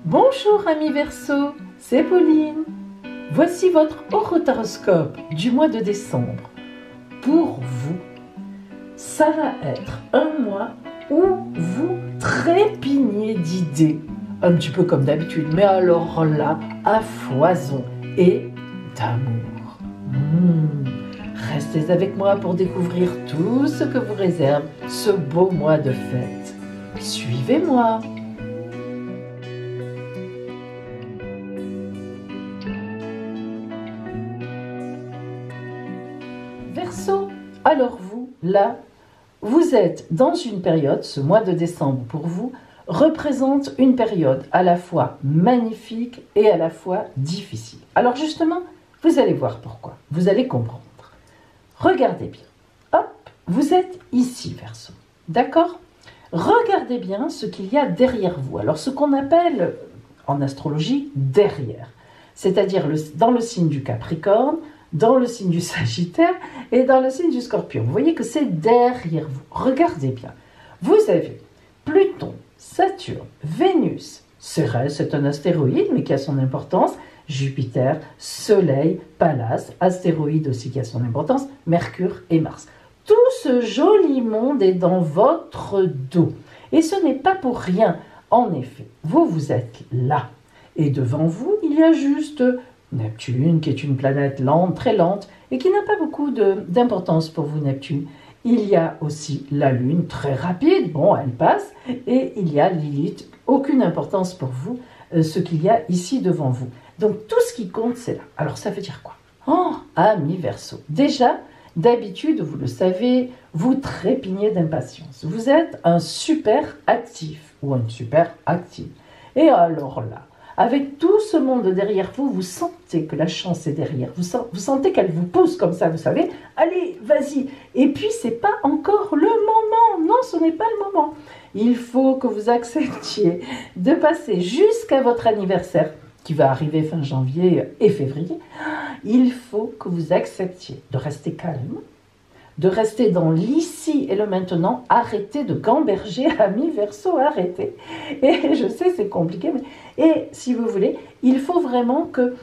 Bonjour amis Verseau, c'est Pauline. Voici votre horoscope du mois de décembre. Pour vous, ça va être un mois où vous trépignez d'idées, un petit peu comme d'habitude, mais alors là, à foison et d'amour. Restez avec moi pour découvrir tout ce que vous réserve ce beau mois de fête. Suivez-moi. Verseau, alors vous, là, vous êtes dans une période, ce mois de décembre pour vous, représente une période à la fois magnifique et à la fois difficile. Alors justement, vous allez voir pourquoi, vous allez comprendre. Regardez bien, hop, vous êtes ici Verseau, d'accord? Regardez bien ce qu'il y a derrière vous, alors ce qu'on appelle en astrologie derrière, c'est-à-dire dans le signe du Capricorne, dans le signe du Sagittaire et dans le signe du Scorpion. Vous voyez que c'est derrière vous. Regardez bien. Vous avez Pluton, Saturne, Vénus, Cérès, c'est un astéroïde mais qui a son importance, Jupiter, Soleil, Pallas, astéroïde aussi qui a son importance, Mercure et Mars. Tout ce joli monde est dans votre dos. Et ce n'est pas pour rien. En effet, vous êtes là. Et devant vous, il y a juste Neptune, qui est une planète lente, très lente, et qui n'a pas beaucoup d'importance pour vous, Neptune. Il y a aussi la Lune, très rapide, bon, elle passe, et il y a Lilith, aucune importance pour vous, ce qu'il y a ici devant vous. Donc tout ce qui compte, c'est là. Alors ça veut dire quoi? Oh, amis Verseau, déjà, d'habitude, vous le savez, vous trépignez d'impatience. Vous êtes un super actif, ou une super active. Et alors là, avec tout ce monde derrière vous, vous sentez que la chance est derrière. Vous sentez qu'elle vous pousse comme ça, vous savez. Allez, vas-y. Et puis, ce n'est pas encore le moment. Non, ce n'est pas le moment. Il faut que vous acceptiez de passer jusqu'à votre anniversaire, qui va arriver fin janvier et février. Il faut que vous acceptiez de rester calme, de rester dans l'ici et le maintenant. Arrêtez de gamberger, amis Verseau, arrêtez. Et je sais, c'est compliqué, mais et si vous voulez, il faut vraiment que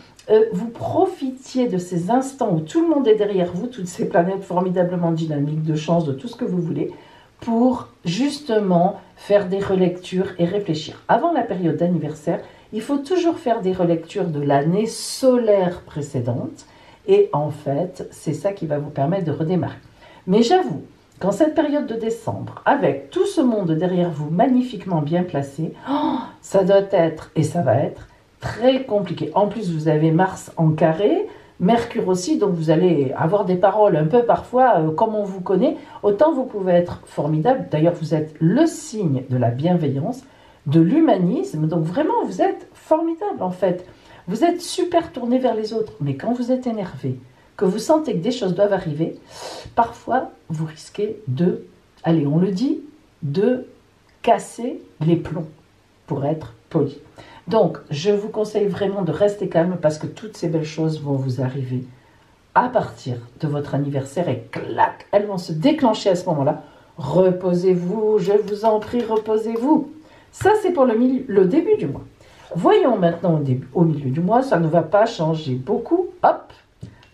vous profitiez de ces instants où tout le monde est derrière vous, toutes ces planètes formidablement dynamiques, de chance, de tout ce que vous voulez, pour justement faire des relectures et réfléchir. Avant la période d'anniversaire, il faut toujours faire des relectures de l'année solaire précédente. Et en fait, c'est ça qui va vous permettre de redémarrer. Mais j'avoue, qu'en cette période de décembre, avec tout ce monde derrière vous magnifiquement bien placé, ça doit être, et ça va être, très compliqué. En plus, vous avez Mars en carré, Mercure aussi, donc vous allez avoir des paroles un peu parfois comme on vous connaît. Autant vous pouvez être formidable, d'ailleurs vous êtes le signe de la bienveillance, de l'humanisme, donc vraiment vous êtes formidable en fait. Vous êtes super tourné vers les autres, mais quand vous êtes énervé, que vous sentez que des choses doivent arriver, parfois vous risquez de, allez on le dit, de casser les plombs, pour être poli. Donc je vous conseille vraiment de rester calme parce que toutes ces belles choses vont vous arriver à partir de votre anniversaire et clac, elles vont se déclencher à ce moment-là. Reposez-vous, je vous en prie, reposez-vous. Ça c'est pour le début du mois. Voyons maintenant au milieu du mois, ça ne va pas changer beaucoup. Hop,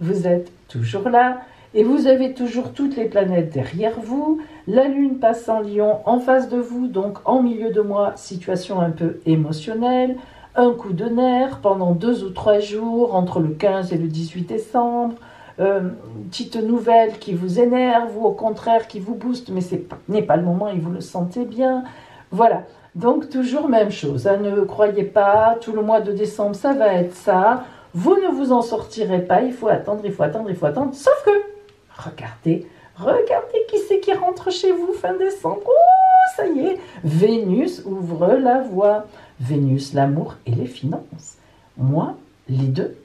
vous êtes toujours là et vous avez toujours toutes les planètes derrière vous. La Lune passe en Lion en face de vous, donc en milieu de mois, situation un peu émotionnelle. Un coup de nerf pendant 2 ou 3 jours entre le 15 et le 18 décembre. Une petite nouvelle qui vous énerve ou au contraire qui vous booste, mais ce n'est pas le moment et vous le sentez bien. Voilà. Donc toujours même chose, hein, ne croyez pas, tout le mois de décembre ça va être ça, vous ne vous en sortirez pas, il faut attendre, sauf que, regardez qui c'est qui rentre chez vous fin décembre, oh ça y est, Vénus ouvre la voie, Vénus l'amour et les finances, moi les deux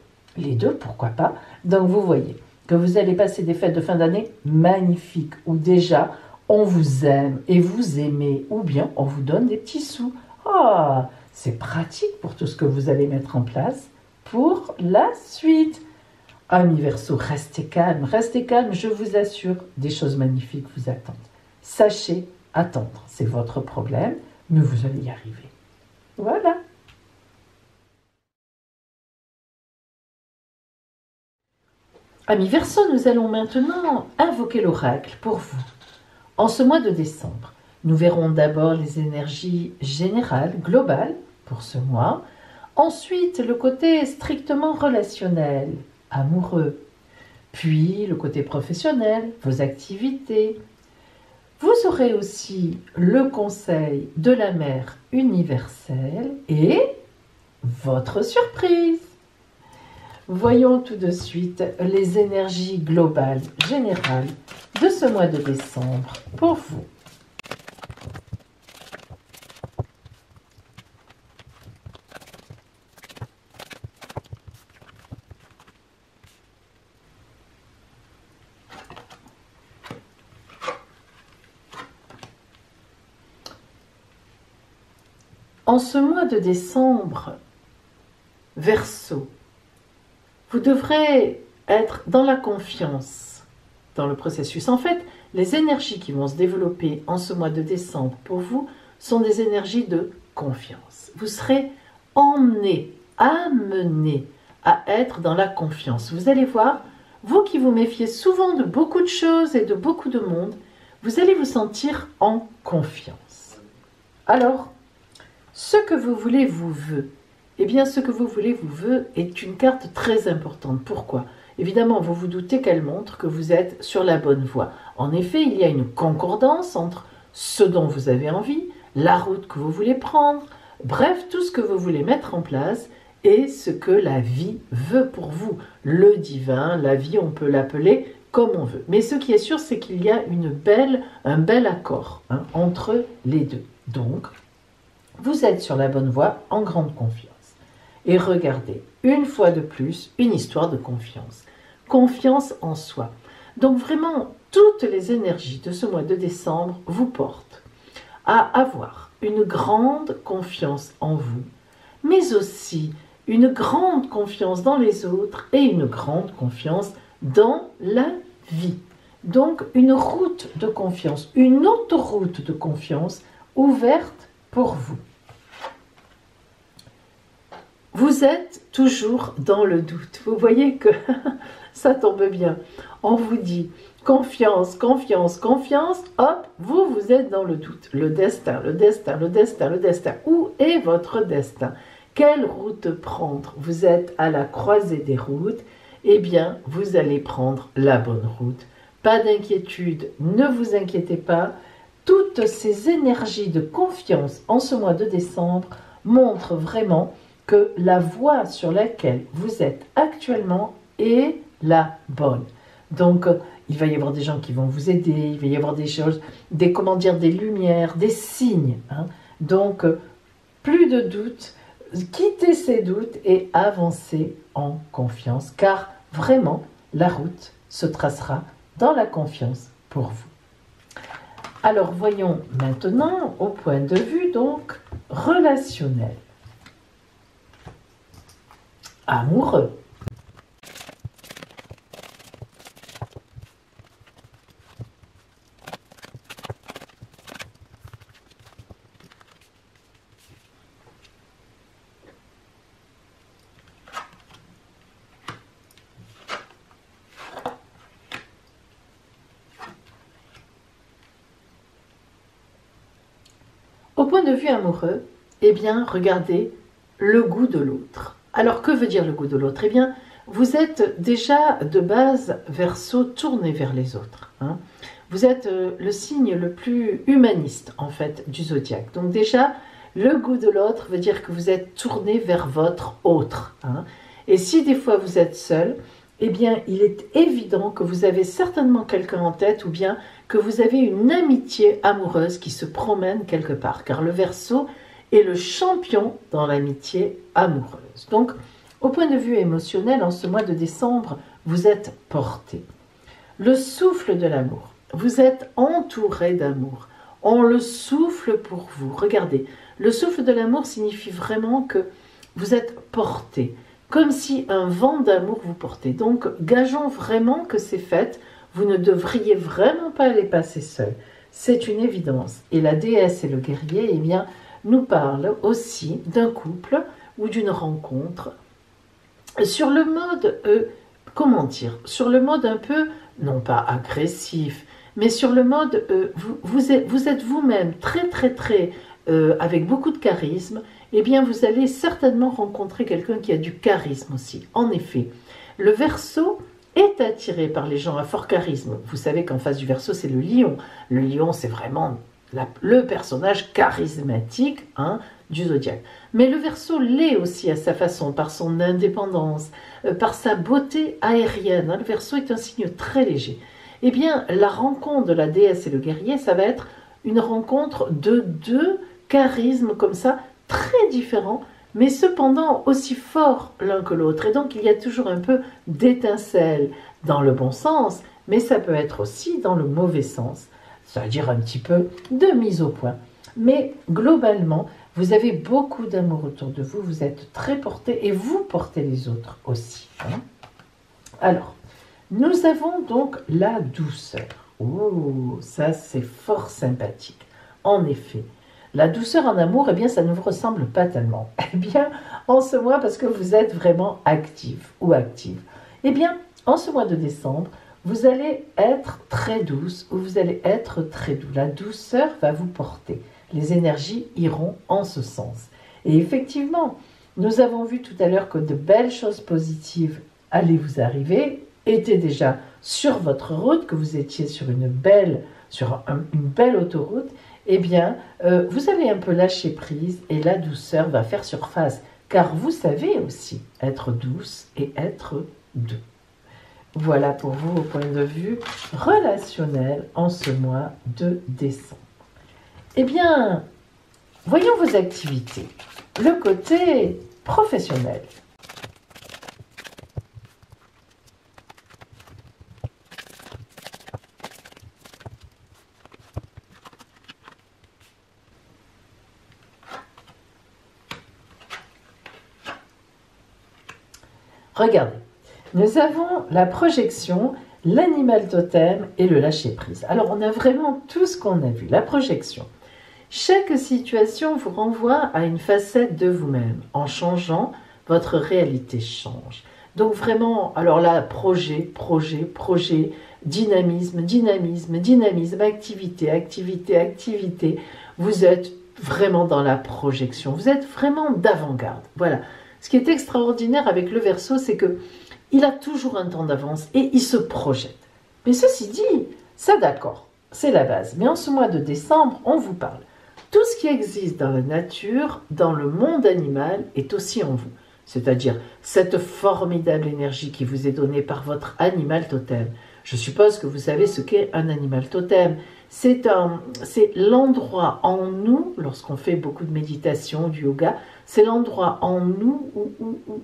pourquoi pas, donc vous voyez que vous allez passer des fêtes de fin d'année magnifiques, où déjà, on vous aime et vous aimez, ou bien on vous donne des petits sous. Ah, c'est pratique pour tout ce que vous allez mettre en place pour la suite. Amis Verseau, restez calme, je vous assure, des choses magnifiques vous attendent. Sachez attendre, c'est votre problème, mais vous allez y arriver. Voilà. Amis Verseau, nous allons maintenant invoquer l'oracle pour vous. En ce mois de décembre, nous verrons d'abord les énergies générales, globales, pour ce mois. Ensuite, le côté strictement relationnel, amoureux. Puis, le côté professionnel, vos activités. Vous aurez aussi le conseil de la mère universelle et votre surprise. Voyons tout de suite les énergies globales, générales de ce mois de décembre pour vous. En ce mois de décembre, Verseau, vous devrez être dans la confiance dans le processus. En fait, les énergies qui vont se développer en ce mois de décembre pour vous sont des énergies de confiance. Vous serez emmené, amené à être dans la confiance. Vous allez voir, vous qui vous méfiez souvent de beaucoup de choses et de beaucoup de monde, vous allez vous sentir en confiance. Alors, ce que vous voulez vous veut. Eh bien, ce que vous voulez vous veut est une carte très importante. Pourquoi? Évidemment, vous vous doutez qu'elle montre que vous êtes sur la bonne voie. En effet, il y a une concordance entre ce dont vous avez envie, la route que vous voulez prendre, bref, tout ce que vous voulez mettre en place et ce que la vie veut pour vous. Le divin, la vie, on peut l'appeler comme on veut. Mais ce qui est sûr, c'est qu'il y a un bel accord entre les deux. Donc, vous êtes sur la bonne voie en grande confiance. Et regardez, une fois de plus, une histoire de confiance. Confiance en soi. Donc vraiment, toutes les énergies de ce mois de décembre vous portent à avoir une grande confiance en vous, mais aussi une grande confiance dans les autres et une grande confiance dans la vie. Donc une route de confiance, une autoroute de confiance ouverte pour vous. Vous êtes toujours dans le doute. Vous voyez que ça tombe bien. On vous dit confiance, confiance, confiance. Hop, vous êtes dans le doute. Le destin, le destin, le destin, le destin. Où est votre destin? Quelle route prendre? Vous êtes à la croisée des routes. Eh bien, vous allez prendre la bonne route. Pas d'inquiétude, ne vous inquiétez pas. Toutes ces énergies de confiance en ce mois de décembre montrent vraiment que la voie sur laquelle vous êtes actuellement est la bonne. Donc, il va y avoir des gens qui vont vous aider, il va y avoir des choses, des lumières, des signes. Donc, plus de doutes, quittez ces doutes et avancez en confiance, car vraiment, la route se tracera dans la confiance pour vous. Alors, voyons maintenant au point de vue donc relationnel. Amoureux. Au point de vue amoureux, eh bien, regardez le goût de l'autre. Alors, que veut dire le goût de l'autre? Eh bien, vous êtes déjà de base Verseau tourné vers les autres. Vous êtes le signe le plus humaniste, en fait, du zodiaque. Donc déjà, le goût de l'autre veut dire que vous êtes tourné vers votre autre. Et si des fois vous êtes seul, eh bien, il est évident que vous avez certainement quelqu'un en tête ou bien que vous avez une amitié amoureuse qui se promène quelque part. Car le Verseau est le champion dans l'amitié amoureuse. Donc, au point de vue émotionnel, en ce mois de décembre, vous êtes porté. Le souffle de l'amour. Vous êtes entouré d'amour. On le souffle pour vous. Regardez, le souffle de l'amour signifie vraiment que vous êtes porté, comme si un vent d'amour vous portait. Donc, gageons vraiment que c'est fait. Vous ne devriez vraiment pas les passer seuls. C'est une évidence. Et la déesse et le guerrier, eh bien, nous parlent aussi d'un couple ou d'une rencontre sur le mode comment dire, sur le mode un peu, non pas agressif, mais sur le mode, vous êtes vous-même très, avec beaucoup de charisme, eh bien vous allez certainement rencontrer quelqu'un qui a du charisme aussi. En effet, le Verseau est attiré par les gens à fort charisme. Vous savez qu'en face du Verseau, c'est le lion. Le lion, c'est vraiment le personnage charismatique du zodiaque. Mais le Verseau l'est aussi à sa façon, par son indépendance, par sa beauté aérienne. Le Verseau est un signe très léger. Eh bien, la rencontre de la déesse et le guerrier, ça va être une rencontre de deux charismes comme ça, très différents, mais cependant aussi forts l'un que l'autre. Et donc, il y a toujours un peu d'étincelle dans le bon sens, mais ça peut être aussi dans le mauvais sens, c'est-à-dire un petit peu de mise au point. Mais globalement, vous avez beaucoup d'amour autour de vous, vous êtes très porté et vous portez les autres aussi. Alors, nous avons donc la douceur. Oh, ça c'est fort sympathique. En effet, la douceur en amour, eh bien, ça ne vous ressemble pas tellement. Eh bien, en ce mois, parce que vous êtes vraiment actif ou active, eh bien, en ce mois de décembre, vous allez être très douce ou vous allez être très doux. La douceur va vous porter. Les énergies iront en ce sens. Et effectivement, nous avons vu tout à l'heure que de belles choses positives allaient vous arriver, étaient déjà sur votre route, que vous étiez sur une belle autoroute. Eh bien, vous allez un peu lâcher prise et la douceur va faire surface. Car vous savez aussi être douce et être doux. Voilà pour vous au point de vue relationnel en ce mois de décembre. Eh bien, voyons vos activités. Le côté professionnel. Regardez, nous avons la projection, l'animal totem et le lâcher-prise. Alors, on a vraiment tout ce qu'on a vu. La projection. Chaque situation vous renvoie à une facette de vous-même. En changeant, votre réalité change. Donc vraiment, alors là, projet, dynamisme, activité. Vous êtes vraiment dans la projection. Vous êtes vraiment d'avant-garde. Voilà. Ce qui est extraordinaire avec le Verseau, c'est que il a toujours un temps d'avance et il se projette. Mais ceci dit, ça d'accord, c'est la base. Mais en ce mois de décembre, on vous parle. Tout ce qui existe dans la nature, dans le monde animal, est aussi en vous. C'est-à-dire cette formidable énergie qui vous est donnée par votre animal totem. Je suppose que vous savez ce qu'est un animal totem. C'est l'endroit en nous, lorsqu'on fait beaucoup de méditation, du yoga, c'est l'endroit en nous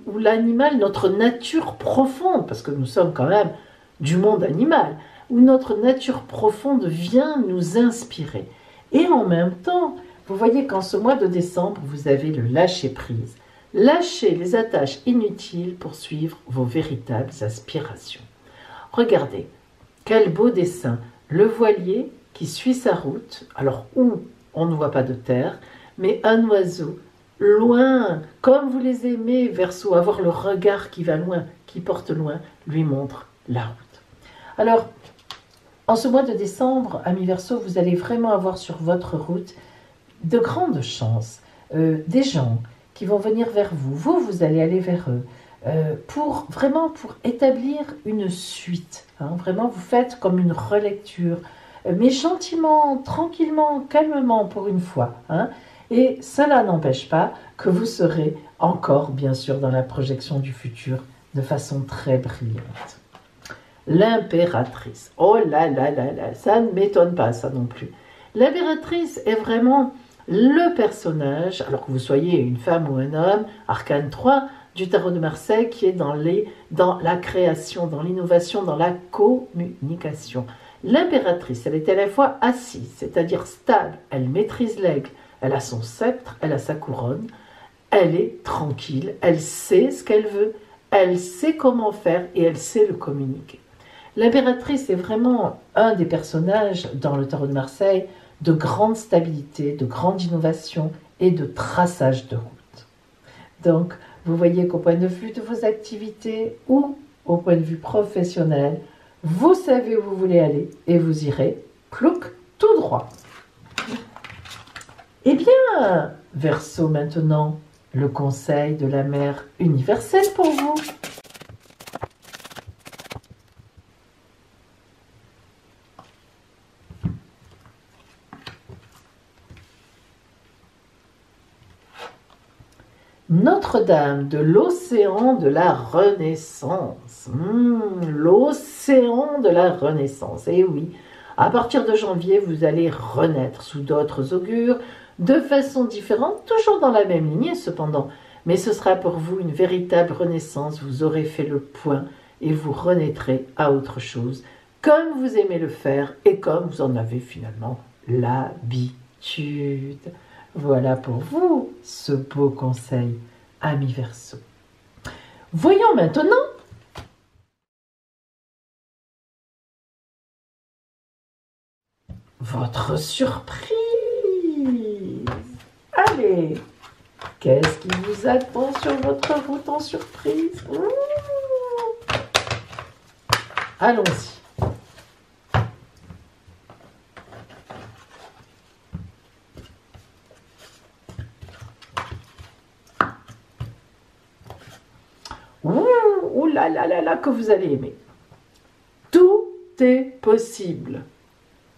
où l'animal, notre nature profonde, parce que nous sommes quand même du monde animal, où notre nature profonde vient nous inspirer. Et en même temps, vous voyez qu'en ce mois de décembre, vous avez le lâcher-prise. Lâchez les attaches inutiles pour suivre vos véritables aspirations. Regardez, quel beau dessin. Le voilier qui suit sa route, alors où on ne voit pas de terre, mais un oiseau, loin, comme vous les aimez, Verseau, avoir le regard qui va loin, qui porte loin, lui montre la route. Alors, en ce mois de décembre, amis Verseau, vous allez vraiment avoir sur votre route de grandes chances, des gens qui vont venir vers vous, vous allez aller vers eux, pour établir une suite. Vraiment, vous faites comme une relecture, mais gentiment, tranquillement, calmement pour une fois. Et cela n'empêche pas que vous serez encore, bien sûr, dans la projection du futur de façon très brillante. L'impératrice. Oh là là là là, ça ne m'étonne pas, ça non plus. L'impératrice est vraiment le personnage, alors que vous soyez une femme ou un homme, arcane 3 du tarot de Marseille, qui est dans la création, dans l'innovation, dans la communication. L'impératrice, elle est à la fois assise, c'est-à-dire stable, elle maîtrise l'aigle, elle a son sceptre, elle a sa couronne, elle est tranquille, elle sait ce qu'elle veut, elle sait comment faire et elle sait le communiquer. L'impératrice est vraiment un des personnages dans le tarot de Marseille de grande stabilité, de grande innovation et de traçage de route. Donc, vous voyez qu'au point de vue de vos activités ou au point de vue professionnel, vous savez où vous voulez aller et vous irez, plouc, tout droit. Eh bien, Verseau maintenant, le conseil de la mère universelle pour vous. Notre-Dame de l'océan de la Renaissance. L'océan de la Renaissance. Et oui, à partir de janvier, vous allez renaître sous d'autres augures, de façon différente, toujours dans la même lignée cependant. Mais ce sera pour vous une véritable renaissance. Vous aurez fait le point et vous renaîtrez à autre chose, comme vous aimez le faire et comme vous en avez finalement l'habitude. Voilà pour vous ce beau conseil, ami Verseau. Voyons maintenant votre surprise. Allez, qu'est-ce qui vous attend sur votre route en surprise? Allons-y. Ouh là là là là, que vous allez aimer. Tout est possible.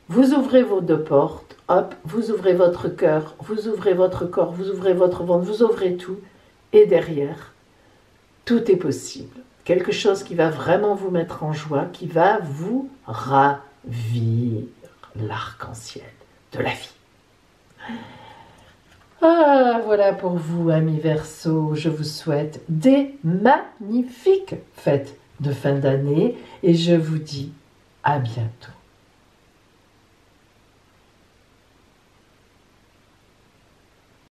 Vous ouvrez vos deux portes, hop, vous ouvrez votre cœur, vous ouvrez votre corps, vous ouvrez votre ventre, vous ouvrez tout. Et derrière, tout est possible. Quelque chose qui va vraiment vous mettre en joie, qui va vous ravir l'arc-en-ciel de la vie. Ah, voilà pour vous, amis Verseau. Je vous souhaite des magnifiques fêtes de fin d'année et je vous dis à bientôt.